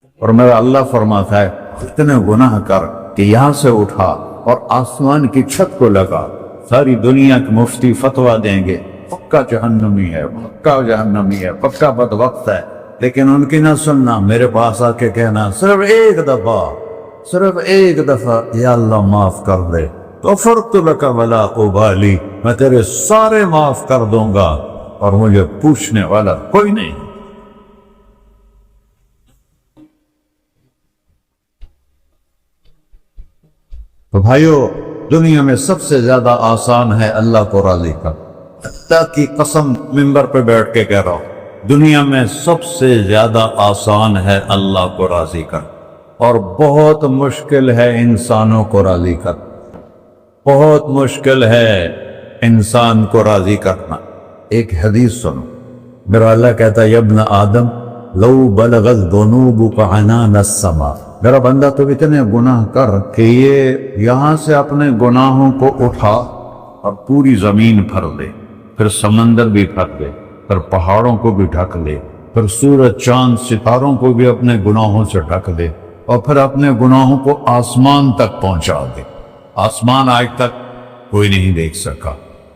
اور میرا اللہ فرماتا ہے اتنے گناہ کر کہ یہاں سے اٹھا اور آسمان کی چھت کو لگا، ساری دنیا کے مفتی فتویٰ دیں گے پکا جہنمی ہے، پکا جہنمی ہے، پکا بدبخت ہے، لیکن ان کی نہ سننا، میرے پاس آ کے کہنا صرف ایک دفعہ یا اللہ معاف کر دے، غفرت لک ولا ابالی، میں تیرے سارے معاف کر دوں گا اور مجھے پوچھنے والا کوئی نہیں۔ تو بھائیو، دنیا میں سب سے زیادہ آسان ہے اللہ کو راضی کر، اللہ کی قسم ممبر پہ بیٹھ کے کہہ رہا ہوں، دنیا میں سب سے زیادہ آسان ہے اللہ کو راضی کر، اور بہت مشکل ہے انسانوں کو راضی کر، بہت مشکل ہے انسان کو راضی کرنا۔ ایک حدیث سنو، میرا اللہ کہتا ہے یا ابن آدم لو بلغت ذنوبک عنان السماء، میرا بندہ تو اتنے گناہ کر کہ یہ یہاں سے اپنے گناہوں کو اٹھا اور پوری زمین بھر دے، پھر سمندر بھی بھر دے، پھر پہاڑوں کو بھی ڈھک لے، پھر سورج چاند ستاروں کو بھی اپنے گناہوں سے ڈھک دے، اور پھر اپنے گناہوں کو آسمان تک پہنچا دے۔ آسمان آج تک کوئی نہیں دیکھ سکا،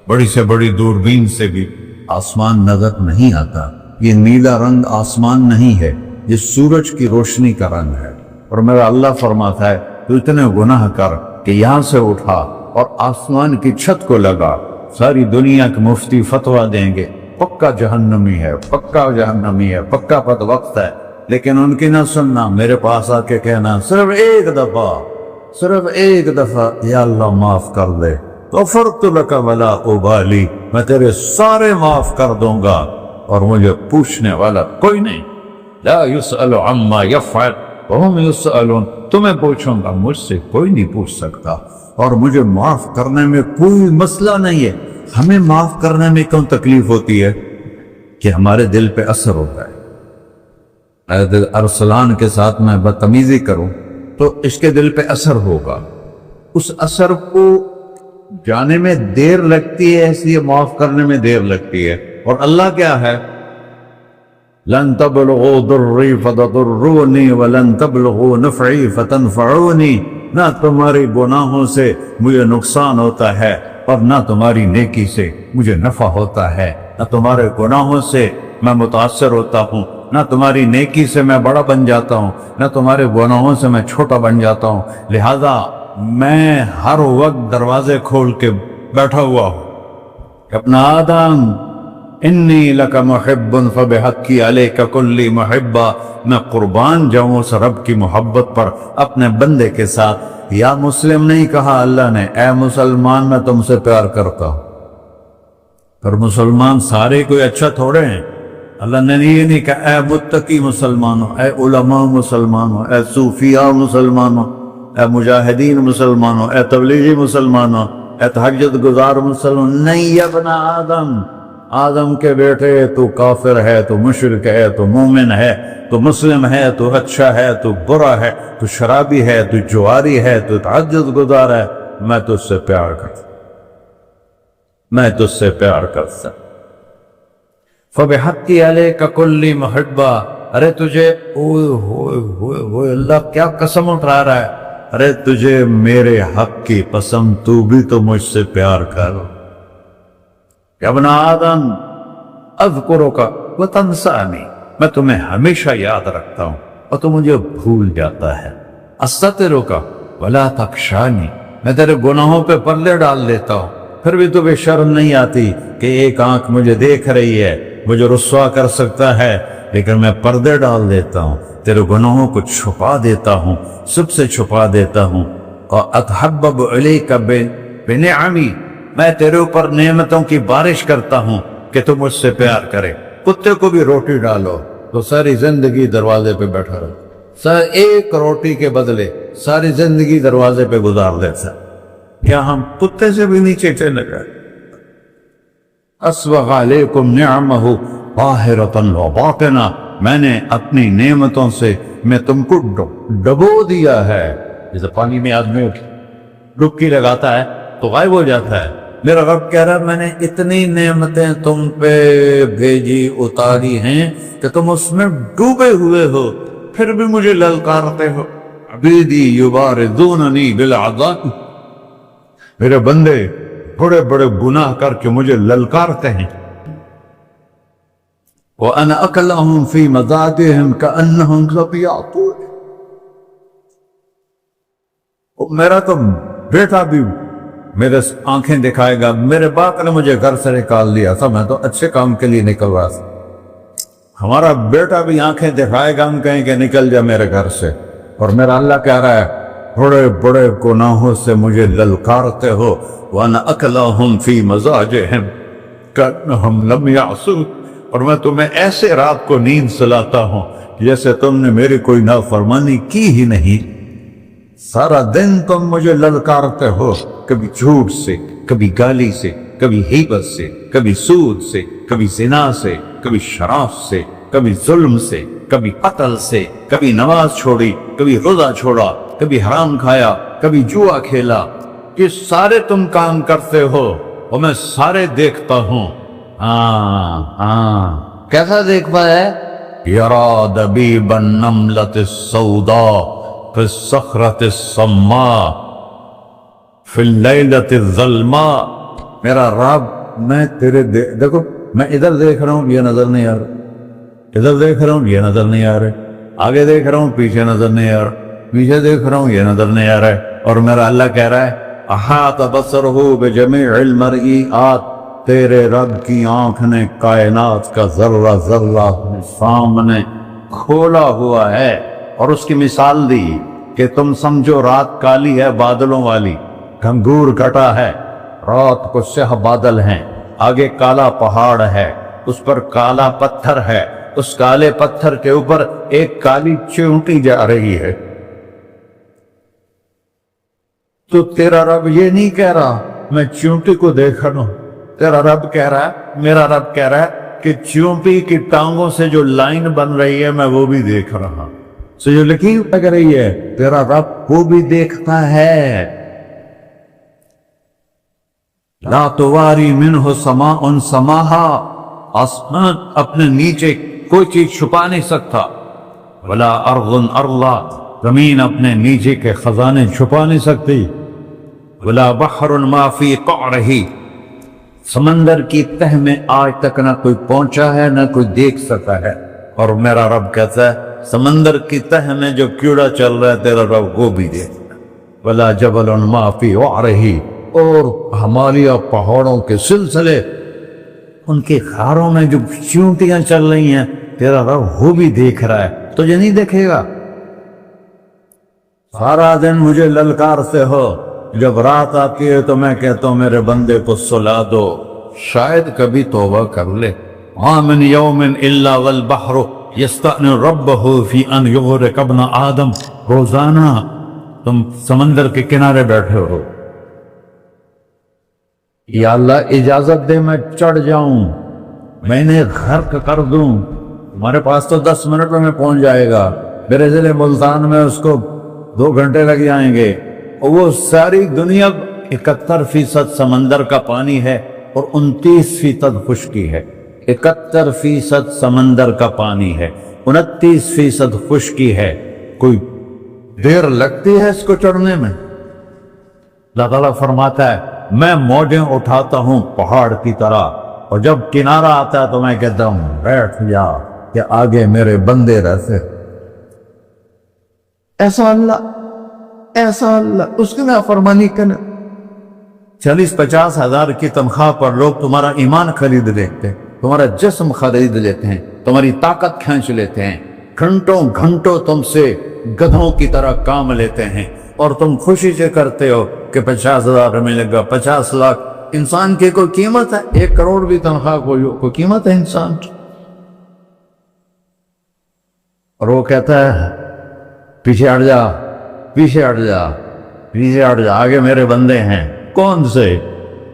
بڑی سے بڑی دوربین سے بھی آسمان نظر نہیں آتا۔ یہ نیلا رنگ آسمان نہیں ہے، یہ سورج کی روشنی کا رنگ ہے۔ اور میرا اللہ فرماتا ہے تو اتنے گناہ کر کہ یہاں سے اٹھا اور آسمان کی چھت کو لگا، ساری دنیا کے مفتی فتویٰ دیں گے پکا جہنمی ہے، پکا جہنمی ہے، پکا بدبخت ہے، لیکن ان کی نہ سننا، میرے پاس آ کے کہنا صرف ایک دفعہ یا اللہ معاف کر دے، غفرت لک ولا ابالی، میں تیرے سارے معاف کر دوں گا اور مجھے پوچھنے والا کوئی نہیں۔ لا يسأل عما يفعل وهم يسألون، تمہیں پوچھوں گا، مجھ سے کوئی نہیں پوچھ سکتا، اور مجھے معاف کرنے میں کوئی مسئلہ نہیں ہے۔ ہمیں معاف کرنے میں کیوں تکلیف ہوتی ہے؟ کہ ہمارے دل پہ اثر ہوتا ہے۔ اے دل ارسلان کے ساتھ میں بدتمیزی کروں تو اس کے دل پہ اثر ہوگا، اس اثر کو جانے میں دیر لگتی ہے، اس لیے معاف کرنے میں دیر لگتی ہے۔ اور اللہ کیا ہے؟ لن تبلغوا ضری فتضرونی ولن تبلغوا نفعی فتنفعونی، نہ تمہاری گناہوں سے مجھے نقصان ہوتا ہے اور نہ تمہاری نیکی سے مجھے نفع ہوتا ہے، نہ تمہارے گناہوں سے میں متاثر ہوتا ہوں، نہ تمہاری نیکی سے میں بڑا بن جاتا ہوں، نہ تمہارے گناہوں سے میں چھوٹا بن جاتا ہوں، لہذا میں ہر وقت دروازے کھول کے بیٹھا ہوا ہوں۔ ابن آدم انی لک محب فبحقی علیک کلی محبہ، میں قربان جاؤں اس رب کی محبت پر اپنے بندے کے ساتھ۔ یا مسلم نہیں کہا اللہ نے، اے مسلمان میں تم سے پیار کرتا ہوں۔ پر مسلمان سارے کوئی اچھا تھوڑے ہیں، اللہ نے یہ نہیں کہا اے متقی مسلمانوں، اے علماء مسلمانوں، اے صوفیاء مسلمانوں، اے مجاہدین مسلمانوں، اے تبلیغی مسلمانوں، اے تہجد گزار مسلمان، نہیں یا ابن آدم، آدم کے بیٹے، تو کافر ہے، تو مشرک ہے، تو مومن ہے، تو مسلم ہے، تو اچھا ہے، تو برا ہے، تو شرابی ہے، تو جواری ہے، تو تہجد گزار ہے، میں تجھ سے پیار کرتا، میں تجھ سے پیار کرتا۔ فَبِحَقِّ عَلَيْكَ كُلِّ مُحِبَّةٍ، ارے تجھے اوہ اللہ کیا قسم اٹھا رہا ہے، ارے تجھے میرے حق کی قسم، تو بھی تو مجھ سے پیار کر۔ یا ابن آدم اذکرک وتنسانی، میں تمہیں ہمیشہ یاد رکھتا ہوں اور تو مجھے بھول جاتا ہے۔ استترک ولا تخشانی، میں تیرے گناہوں پہ پردے ڈال دیتا ہوں، پھر بھی تمہیں شرم نہیں آتی کہ ایک آنکھ مجھے دیکھ رہی ہے، مجھے رسوا کر سکتا ہے، لیکن میں پردے ڈال دیتا ہوں، تیرے گناہوں کو چھپا دیتا ہوں، سب سے چھپا دیتا ہوں۔ اور اتحبب الیک بنعمی، میں تیرے اوپر نعمتوں کی بارش کرتا ہوں کہ تو مجھ سے پیار کرے۔ کتے کو بھی روٹی ڈالو تو ساری زندگی دروازے پہ بیٹھا رہے، ایک روٹی کے بدلے ساری زندگی دروازے پہ گزار دیتا، کیا ہم کتے سے بھی نیچے چلے گئے؟ اسبغ علیکم نعمہ ظاہرۃ و باطنہ، میں نے اپنی نعمتوں سے میں تم کو ڈبو دیا ہے، جیسے پانی میں آدمی ڈبکی لگاتا ہے تو غائب ہو جاتا ہے۔ میرا رب کہہ رہا ہے میں نے اتنی نعمتیں تم پہ بھیجی، اتاری ہیں کہ تم اس میں ڈوبے ہوئے ہو، پھر بھی مجھے للکارتے ہو. عبیدی یبارزوننی بالعذاب، میرے بندے بڑے بڑے گناہ کر کے مجھے للکارتے ہیں. وَأَنَا أَكْلَهُمْ فِي مَضَاجِعِهِمْ كَأَنَّهُمْ ظَبِيَّةٌ. میرا تو بیٹا بھی میرے آنکھیں دکھائے گا. میرے باپ نے مجھے گھر سے نکال دیا تھا، میں تو اچھے کام کے لیے نکل رہا تھا. ہمارا بیٹا بھی آنکھیں دکھائے گا، ہم کہیں کہ نکل جا میرے گھر سے. اور میرا اللہ کہہ رہا ہے بڑے بڑے گناہوں سے مجھے للکارتے ہو. وَأَنَا أَكْلَهُمْ فِي مَضَاجِعِهِمْ كَأَنَّهُمْ لَمْ يَعْصُونِ. اور میں تمہیں ایسے رات کو نیند سلاتا ہوں جیسے تم نے میری کوئی نافرمانی کی ہی نہیں. سارا دن تم مجھے للکارتے ہو، کبھی جھوٹ سے، کبھی گالی سے، کبھی غیبت سے، کبھی سود سے، کبھی زنا سے، کبھی شراب سے، کبھی ظلم سے، کبھی قتل سے، کبھی نماز چھوڑی، کبھی روزہ چھوڑا، کبھی حرام کھایا، کبھی جوا کھیلا. یہ سارے تم کام کرتے ہو اور میں سارے دیکھتا ہوں. کیسا دیکھ پایا ہے؟ یرا دبیب النملۃ السوداء فی الصخرۃ الصماء فی اللیلۃ الظلماء. میرا رب میں تیرے دیکھو، میں ادھر دیکھ رہا ہوں یہ نظر نہیں آ رہا، ادھر دیکھ رہا ہوں یہ نظر نہیں آ رہا، آگے دیکھ رہا ہوں پیچھے نظر نہیں آ رہا، پیچھے دیکھ رہا ہوں یہ نظر نہیں آ رہا ہے. اور میرا اللہ کہہ رہا ہے احاط بصرہ بجمیع المرئیات. تیرے رب کی آنکھ نے کائنات کا ذرہ ذرہ سامنے کھولا ہوا ہے. اور اس کی مثال دی کہ تم سمجھو رات کالی ہے بادلوں والی، گھنگور گھٹا ہے، رات کو سیاہ بادل ہیں، آگے کالا پہاڑ ہے، اس پر کالا پتھر ہے، اس کالے پتھر کے اوپر ایک کالی چیونٹی جا رہی ہے. تو تیرا رب یہ نہیں کہہ رہا میں چیونٹی کو دیکھ رہا ہوں، تیرا رب کہہ رہا ہے، میرا رب کہہ رہا ہے کہ چیونٹی کی ٹانگوں سے جو لائن بن رہی ہے میں وہ بھی دیکھ رہا ہوں. سو جو لکیر لگ رہی ہے تیرا رب وہ بھی دیکھتا ہے. لا تواری منہ سماء سماہا، آسمان اپنے نیچے کوئی چیز چھپا نہیں سکتا. ولا ارض ارضا، زمین اپنے نیچے کے خزانے چھپا نہیں سکتی. ولا بحر ما فی قعرہ، سمندر کی تہ میں آج تک نہ کوئی پہنچا ہے نہ کوئی دیکھ سکا ہے. اور میرا رب کہتا ہے سمندر کی تہ میں جو کیڑا چل رہا ہے تیرا رب وہ بھی دیکھتا ہے. ولا جبل ما فی وعرہ، اور ہمالیہ پہاڑوں کے سلسلے ان کے غاروں میں جو چیونٹیاں چل رہی ہیں تیرا رب وہ بھی دیکھ رہا ہے. تجھے نہیں دیکھے گا؟ سارا دن مجھے للکارتے ہو، جب رات آتی ہے تو میں کہتا ہوں میرے بندے کو سلا دو، شاید کبھی توبہ کر لے. ما من یوم الا والبحر یستأن ربہ فی ان یغرق ابن آدم. روزانہ تم سمندر کے کنارے بیٹھے ہو، یا اللہ اجازت دے میں چڑھ جاؤں، میں انہیں غرق کر دوں. ہمارے پاس تو 10 منٹ میں پہنچ جائے گا، میرے ضلع ملتان میں اس کو 2 گھنٹے لگ جائیں گے. اور وہ ساری دنیا 71% سمندر کا پانی ہے اور 29% خشکی ہے. 71% سمندر کا پانی ہے، 29% خشکی ہے. کوئی دیر لگتی ہے اس کو چڑھنے میں؟ اللہ تعالیٰ فرماتا ہے میں موجیں اٹھاتا ہوں پہاڑ کی طرح، اور جب کنارہ آتا ہے تو میں کہتا ہوں بیٹھ جا کہ آگے میرے بندے رہتے. ایسا اللہ اس کی نافرمانی کرنا. 40-50 ہزار کی تنخواہ پر لوگ تمہارا ایمان خرید لیتے ہیں، تمہارا جسم خرید لیتے ہیں، تمہاری طاقت کھینچ لیتے ہیں، گھنٹوں گھنٹوں تم سے گدھوں کی طرح کام لیتے ہیں، اور تم خوشی سے کرتے ہو کہ 50,000 ملے گا، 50 لاکھ. انسان کی کوئی قیمت ہے؟ 1 کروڑ بھی تنخواہ کوئی قیمت ہے انسان کی؟ اور وہ کہتا ہے پیچھے ہٹ جا، پیچھے ہٹ جا، پیچھے ہٹ جا، آگے میرے بندے ہیں. کون سے؟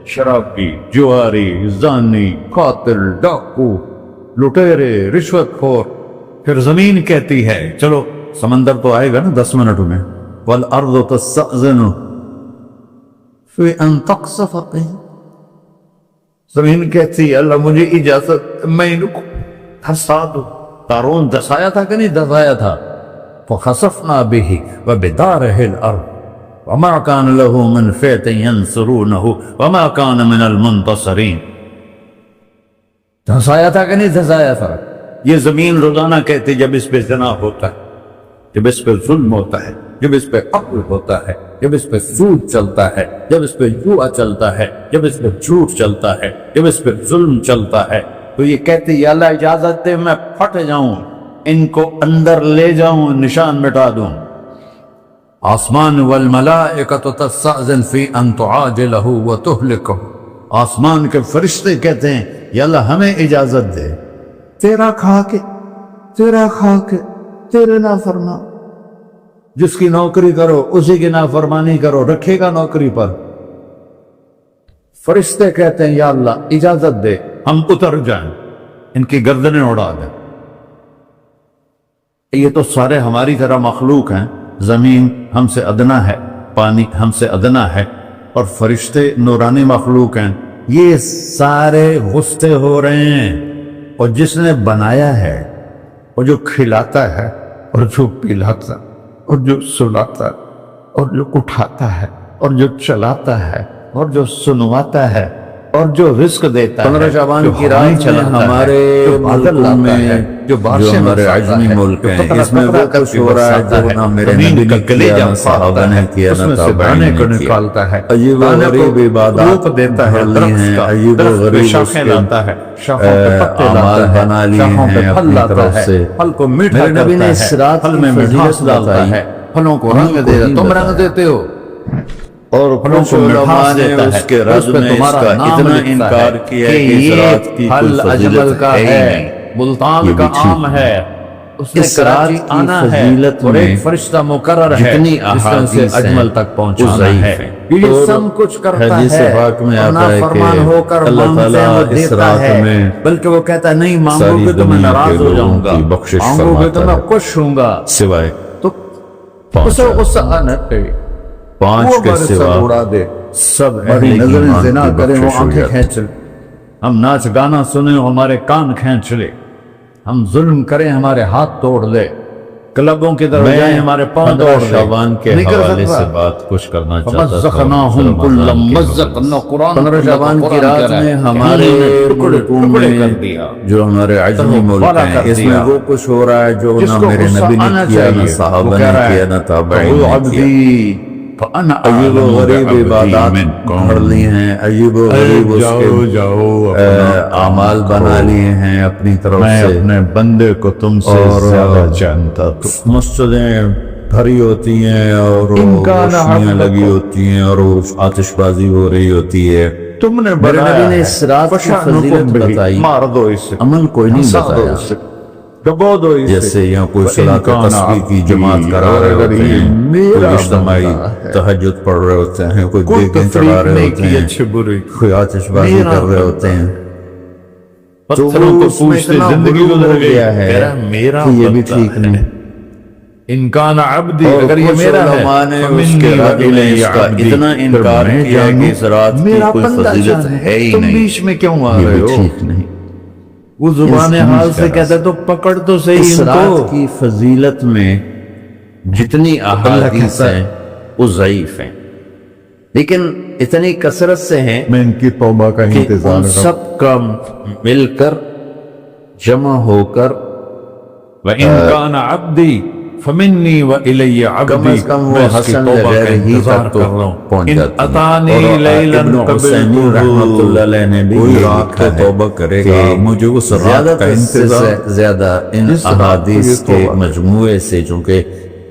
شرابی، جواری، زانی، قاتل، ڈاکو، لٹیرے، رشوت خور. پھر زمین کہتی ہے چلو سمندر تو آئے گا نا 10 منٹ میں. والارض تستأذن فی ان تقصف بہم، زمین کہتی ہے اللہ مجھے اجازت میں ان کو دھسا دوں. قارون دھسایا تھا کہ نہیں دھسایا تھا؟ فخسفنا به وبداره الأرض وما كان له من فئة ينصرونه وما كان من المنتصرين. دھنسایا تھا کہ نہیں دھنسایا تھا؟ یہ زمین روزانہ کہتے جب اس پہ زنا ہوتا ہے، جب اس پہ ظلم ہوتا ہے، جب اس پہ قتل ہوتا ہے، جب اس پہ سود چلتا ہے، جب اس پہ جوا چلتا ہے، جب اس پہ جھوٹ چلتا ہے، جب اس پہ ظلم چلتا ہے، تو یہ کہتے یا اللہ اجازت دے میں پھٹ جاؤں، ان کو اندر لے جاؤں، نشان مٹا دوں. آسمان والملائکۃ تستأذن فی ان تعاجلہ وتہلکہ، آسمان کے فرشتے کہتے ہیں یا اللہ ہمیں اجازت دے، تیرا کھا کے تیرے نافرمان، جس کی نوکری کرو اسی کی نافرمانی کرو، رکھے گا نوکری پر. فرشتے کہتے ہیں یا اللہ اجازت دے ہم اتر جائیں، ان کی گردنیں اڑا دیں. یہ تو سارے ہماری طرح مخلوق ہیں، زمین ہم سے ادنا ہے، پانی ہم سے ادنا ہے، اور فرشتے نورانی مخلوق ہیں، یہ سارے غصے ہو رہے ہیں. اور جس نے بنایا ہے، اور جو کھلاتا ہے، اور جو پلاتا، اور جو سلاتا، اور جو اٹھاتا ہے، اور جو چلاتا ہے، اور جو سنواتا ہے، اور جو رزق دیتا ہے، 15 شعبان کی رات میں ہمارے ملک میں جو ہمارے عجمی ملک ہیں، اس میں وہ کچھ ہو رہا ہے جو نہ میرے نبی نے کیا، نہ صحابہ نے کیا، نہ تابعین نے کیا. عجیب و غریب عبادات دیتا ہے، عجیب و غریب اس کے اعمال بنا لیے ہیں اپنی طرف سے. میرے نبی نے اس رات کی فضیلت بتائی، پھلوں کو رنگ دے رہا، تم رنگ دیتے ہو، اور کچھ علماء نے اس کے رد میں اس کا اتنا انکار کیا کہ اس رات کی کوئی فضیلت ہے ہی نہیں. ملتان کا عام ہے، اس نے کراچی آنا ہے، اور ایک فرشتہ مقرر ہے جتنی جس نے اسے اجمل تک پہنچانا ہے. یہ سب کچھ کرتا حدیث ہے، پاک میں اور آتا ہے نافرمان کہ ہو کر اللہ مانگتے ہیں وہ تعالیٰ اس دیتا رات ہے، میں بلکہ وہ کہتا ہے نہیں مانگو ساری گے تو میں دنیا ناراض کے ہو جاؤں گا، لوگوں کی بخشش مانگو گے تو فرماتا میں ہے، خوش ہوں گا. سوائے تو 5 اسے غصہ آنا چاہیے، 5 کے وہ سوا سب اڑا دے، سب بڑی اہل نظریں ایمان زنا کی کریں وہ بخشش ہو آنکھیں جاتی. کھینچ لیں، ہم ناچ گانا سنیں ہمارے کان کھینچ لے، ہم ظلم کریں ہمارے ہاتھ توڑ لے، کلبوں کی طرف جائیں ہمارے پاؤں توڑ 15 لے. شعبان کے نہیں کر حوالے سکتا. سے بات کچھ کرنا چاہتا تھا. فمزقناہم کل ممزق، قرآن 15 شعبان کی رات میں ہمارے ملکوں میں جو ہمارے عجمی ملک ہیں، اس میں وہ کچھ ہو رہا ہے جو نہ میرے نبی نے کیا، نہ صحابہ نے کیا، نہ تابعین نے کیا. عجیب و غریب عبادات پڑھ لی ہیں، عجیب و غریب اس کے اعمال بنا لیے ہیں اپنی طرف میں سے. اپنے بندے کو تم سے زیادہ جانتا تو مسجدیں بھری ہوتی ہیں اور روشنیاں لگی ہوتی ہیں اور آتش بازی ہو رہی ہوتی ہے. تم نے میرے نبی نے اس رات کی فضیلت بتائی، مار دو اسے، عمل کوئی نہیں بتایا. دبو دو اسے. جیسے یہاں کوئی صلاۃ تسبیح کی جماعت کرا رہے ہوتے ہیں، کوئی اجتماعی تہجد پڑھ رہے ہوتے ہیں، کوئی دیگیں چڑھا رہے ہوتے ہیں، اچھے برے کوئی آتش بازی کر رہے ہوتے ہیں. پتھروں کو پوچھتے زندگی گزر گیا ہے میرا یہ بھی ٹھیک نہیں. انکان عبدی، اور اگر یہ کچھ میرا ہے علماء نے اس فمنی کے رد میں وإلی اس کا عبدی، اتنا انکار پھر میں کیا جانوں کہ اس رات کی میرا کوئی بندہ فضیلت جان ہے ہی تم نہیں. بیچ میں کیوں آ یہ رہے بھی ہو؟ ٹھیک نہیں. وہ زبان اس حال سے طرح کہتا ہے تو پکڑ تو صحیح اس ان رات کو. کی فضیلت میں جتنی احادیث کہتا ہے ہیں وہ ضعیف ہیں، لیکن اتنی کثرت سے ہیں میں ان کی توبہ کا کہ انتظار ان کروں. سب کا مل کر جمع ہو کر وَإِن كَانَ عَبْدِي فَمِنِّي وَإِلَيَّ کم عَبْدِي، از کم وہ میں اس کی حسن توبہ کا وغیرہ ہی انتظار تک تو کر رہا ہوں. پہنچ ان جاتی ہیں. اتانی اور لیلا ابن حسینی رحمت اللہ علیہ نے بھی کوئی یہ رات لکھا کو ہے توبہ کرے کہ گا مجھے اس رات زیادہ کا سے انتظار. زیادہ ان جس رات کو احادیث یہ کے توبہ مجموعے سے، چونکہ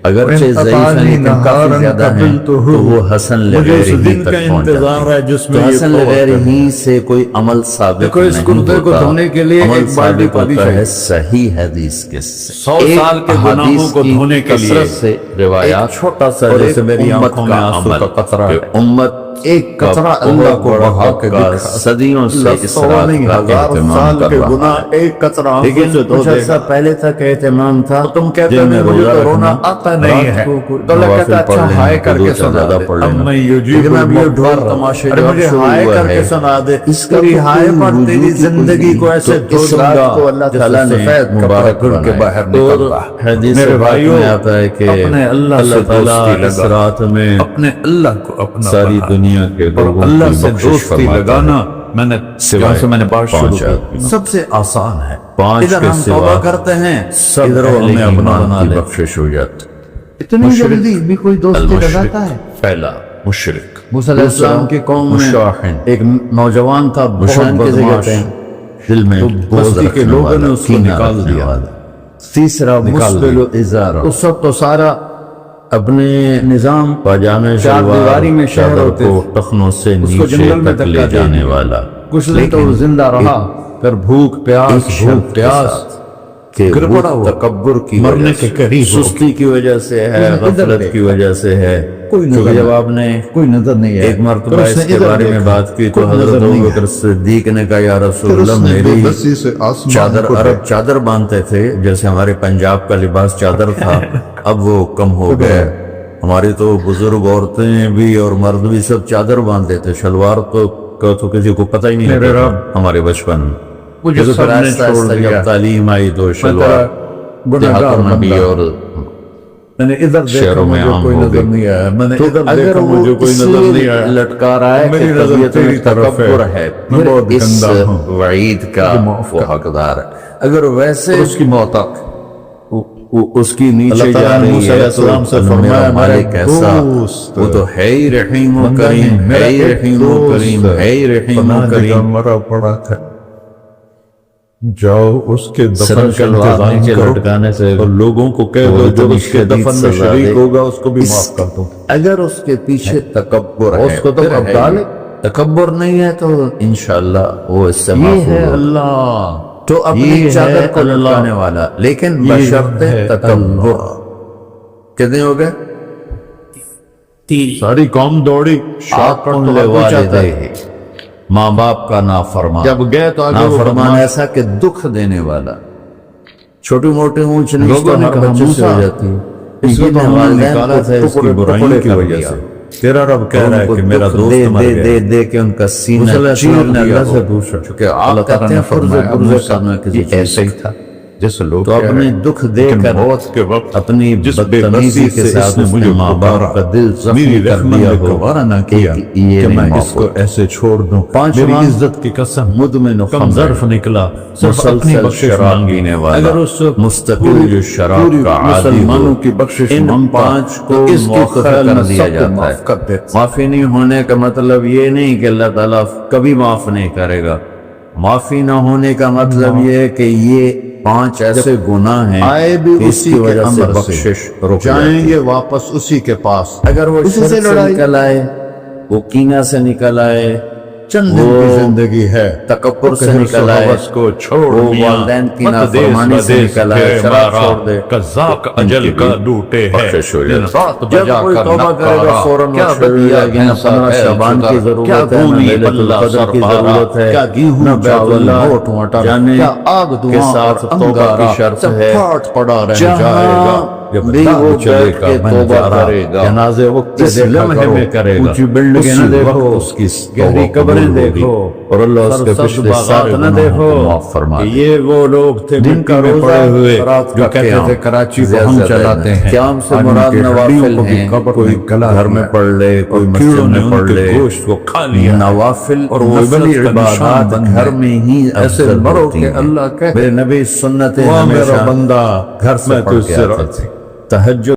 اگرچہ وَإِن ضعیف ہیں أَطَانِي لیکن کافی نَهَارًا زیادہ ہیں، قَبِلْتُهُ، تو وہ حسن مجھے اس لغیر ہی دن تک کا پہنچ انتظار جاتی ہے ہیں. جس تو میں یہ حسن توبہ لغیر کریں. ہی سے کوئی عمل ثابت دیکھو اس نہیں کردے کو ہوتا. دھونے کے لیے عمل ایک بالٹی ثابت پانی ہوتا ہے چاہیے. صحیح حدیث کے سے. 100 سال کے گناہوں کو دھونے کے لیے کثرت سے روایات ایک چھوٹا سا اور جیسے ایک میری امت آنکھوں میں کا آنسو عمل کا قطرہ کہ ہے. امت ایک قطرہ اللہ کو بڑھا کے صدیوں سے اسراف کا اہتمام کر رہا ہے۔ ایک قطرہ لیکن کچھ عرصہ پہلے تک اہتمام تھا، تم کہتے دن میں روزہ رونا رکھنا، آتا نہیں ہے، تو اللہ کہتا اچھا ہائے کر کے سنا زیادہ دے۔ پڑھ لینا۔ لیکن اب یہ ڈھول تماشے جو مجھے شروع ہائے ہوا کر کے ہے، سنا دے، اس کا تیری ہائے پر کوئی تیری وجود ہی زندگی کو نہیں۔ ایسے تو اس دھو رات دوں کو گا اللہ جیسے تعالیٰ نے سفید مبارک کپڑے کھل کے بنایا۔ باہر اور نکلتا ہے۔ حدیث میرے پاک بھائیوں، میں آتا ہے کہ اپنے اللہ سے تعالیٰ دوستی اس لگا، رات میں اپنے اللہ کو اپنا ساری بنا، دنیا کے اور لوگوں اللہ کی سے بخشش دوستی فرماتا ہے۔ لگانا میں نے جہاں سے میں نے بات شروع پانچ کی آدمی۔ سب سے آسان ہے۔ 5 ادھر کے ہم سوا توبہ کرتے ہیں، سب ادھر وہ اہل ہمیں اپنا ایمان بنا کی لے۔ بخشش ہو جاتی۔ اتنی جلدی بھی کوئی دوستی لگاتا ہے؟ پہلا مشرک، موسیٰ علیہ السلام کی قوم میں مشاحن، ایک نوجوان تھا، بہت مشاحن کسے بدماش، کہتے ہیں؟ دل میں بغض بستی کے رکھنے لوگوں نے والا، اس کو کینہ نکال رکھنے دیا۔ والا۔ تیسرا مسبل ازارہ، اس وقت تو سارا اپنے نظام پاجامے چار شلوار دیواری میں شہر چادر ہوتے کو تھے، ٹخنوں سے اس کو نیچے جنگل میں تک لے دھکا دے جانے دیا۔ والا، کچھ دن تو وہ زندہ رہا، پھر بھوک پیاس بھوک پیاس کہ گر پڑا وہ ہوا، تکبر کی مرنے وجہ کے سے، قریب ہو سستی کی وجہ سے ہے، ادھر غفلت دیکھا، کی وجہ سے ہے۔ کوئی نظر کیونکہ جب نہیں، آپ نے کوئی نظر نہیں ہے، ایک مرتبہ پھر اس نے کے ادھر بارے میں دیکھا، بات کی تو کوئی حضرت نظر نہیں ہے۔ ابوبکر صدیق نے کہا یا رسول اللہ میری چادر، عرب چادر باندھتے تھے جیسے ہمارے پنجاب کا لباس چادر تھا، اب وہ کم ہو گئے۔ ہماری تو بزرگ عورتیں بھی اور مرد بھی سب چادر باندھتے تھے، شلوار تو کسی کو پتہ ہی نہیں میرے لگتا رب، ہمارے بچپن مجھے پھر سب نے آہستہ چھوڑ آہستہ دیا، جب تعلیم آئی تو میں شلوار تیرا گناہگار دیہاتوں میں بھی بندہ، اور میں نے ادھر دیکھا شہروں میں مجھے عام کوئی ہو نظر گئی۔ نہیں آیا، میں نے تو ادھر اگر دیکھا وہ مجھے کوئی اس نظر نہیں لیے آیا، لٹکا رہا ہے میری کہ نظر طبیعت میں تیری طرف ہے، تکبر ہے، میں بہت پھر اس گندا ہوں، وعید کا مجھے معاف وہ کر۔ حقدار ہے۔ اگر ویسے اس کی موت آ اس کی نیچے اللہ جا تعالیٰ نے رہی موسیٰ علیہ ہے السلام سے تو فرمایا میرا میرا مالک ایسا، دوست، وہ تو ہے ہی رحیم و بندہ کریم، نہیں، میرا ہے ہی ایک رحیم و دوست کریم، ہے ہی رحیم و پناہ جگہ کریم۔ مرا پڑا تھا، جاؤ اس کے دفن سر کا شلوار انتظام نیچے کرو لٹکانے سے اور لوگوں کو کہہ دو جو اس کے دفن میں شریک ہوگا اس کو بھی اس- معاف کر دو۔ اگر اس کے پیچھے تکبر ہے، اس کو تو پھر اب ہے ڈالے۔ تکبر نہیں ہے تو انشاءاللہ وہ اس سے یہ معفو ہے ہوگا۔ اللہ، تو اپنی یہ چادر ہے کو اللہ، لٹکانے والا، لیکن یہ بشرط ہے تکبر۔ اللہ۔ کتنے ہو گئے؟ ساری قوم دوڑی، شاٹ کٹ تو ہر کوئی چاہتا ہے۔ والدیہ، ماں باپ کا نافرمان، جب گئے تو آگے وہ نافرمان بدماش، ایسا کہ دکھ دینے والا، چھوٹی موٹی اونچ نیچ لوگوں تو نے ہر کہا بچے سے موسیٰ، ہو جاتی ہے، اس کو تو ہم نے والدین نکالا کو تھا اس کی ٹکڑے برائیوں کی کر وجہ دیا۔ سے، تیرا رب کہہ رہا ہے ان کہ کو میرا دکھ دوست دے مر دے گیا۔ دے دے کہ ان کا سینہ موسیٰ علیہ چیر السلام نے دیا اللہ سے ہو، پوچھا، چونکہ اللہ آپ تعالیٰ کہتے نے ہیں فرض فرمایا پرز موسیٰ کرنا کسی یہ چیز ایسے ہی سے۔ تھا جیسے لوگ تو کہہ رہے اپنے ہیں، دکھ دے لیکن کر موت کے وقت اپنی جس بے بدتمیزی بسی کے سے ساتھ اس نے اس نے مجھے ماں پکارا، باپ کا دل زخمی میری کر رحمت دیا نے ہو گوارا نہ کیا یہ کہ نہیں میں معاف اس کو ہوگا۔ ایسے چھوڑ دوں۔ پانچواں، میری عزت کی قسم مدمن کم خمر، ظرف نکلا، صرف اپنی مسلسل بخشش شراب مانگی۔ پینے والا، اگر اس مستقل جو شراب پوری کا عادی ہو، مسلمانوں کی بخشش ان مانگتا 5 تو کو اس کی موقف خیال کر میں دیا سب کو جاتا معاف کر ہے۔ دیتا۔ معافی نہیں ہونے کا مطلب یہ نہیں کہ اللہ تعالیٰ کبھی معاف نہیں کرے گا، معافی نہ ہونے کا مطلب یہ ہے کہ یہ 5 ایسے گناہ ہیں آئے بھی کہ اس اسی کی کے وجہ سے امر سے، بخشش رک جائیں جاتی ہے۔ گے واپس اسی کے پاس۔ اگر وہ اسی شرک سے سے لڑائی، نکل آئے، وہ کینہ سے نکل آئے، چند دن کی زندگی ہے، تکبر سے کہر نکل آئے، حوث کو چھوڑ وہ میاں، والدین کی مت دیس نافرمانی سے بدیس نکل آئے، پھر شراب مارا، چھوڑ دے، قذاق ان کی اجل بھی کا ڈوٹے ہے، بخشش ہو دن جاتی۔ رات جب بجا کوئی کر توبہ کرے گا نکارا، فوراً کیا مشورہ بدیا لگے نہ بھینسا 15 ہے شعبان کی کیا ضرورت ہے نہ گونی لیلۃ پلہ القدر کی سرپارا، ضرورت ہے، کیا گیہوں نہ بیت چاول اللہ موٹ مٹر، جانے کیا آگ کے دھواں ساتھ اور توبہ کی انگارا، شرط سب ہے۔ پھاٹ پڑا رہ جہاں جائے گا جب بھی داغ وہ چلے بیٹھ گا کے توبہ منظرہ، کرے گا، جنازے وقت اس دیکھا لمحے کرو، میں کرے گا، اونچی بلڈنگیں نہ اسی دیکھو، وقت اس کی گہری توبہ قبریں قبول ہوگی، دیکھو، اور اللہ اس کے سرسبز پچھلے باغات سارے نہ گناہوں دیکھو کو معاف فرما کہ دے۔ یہ وہ لوگ تھے دن مٹی کا میں روزہ، پڑے ہوئے رات جو کا کہتے قیام، تھے کراچی کو زیادہ ہم زیادہ چلاتے ہیں، قیام سے آج ان مراد کی ہڈیوں نوافل کو بھی ہیں، قبر کوئی میں گلا گھر میں دیا، پڑھ لے، کوئی اور مسجد کیڑوں نے میں ان پڑھ کے لے۔ گوشت کو کھا لیا، نوافل اور وہ نفلی عبادت کا نشان عبادات بن گھر گئے۔ میں ہی ایسے افضل مرو ہوتی کہ ہیں۔ اللہ کہے، میرے نبی سنتیں وہ میرا ہمیشہ بندہ گھر سے میں پڑھ تجھ کے سے آتے تھے۔ تہجد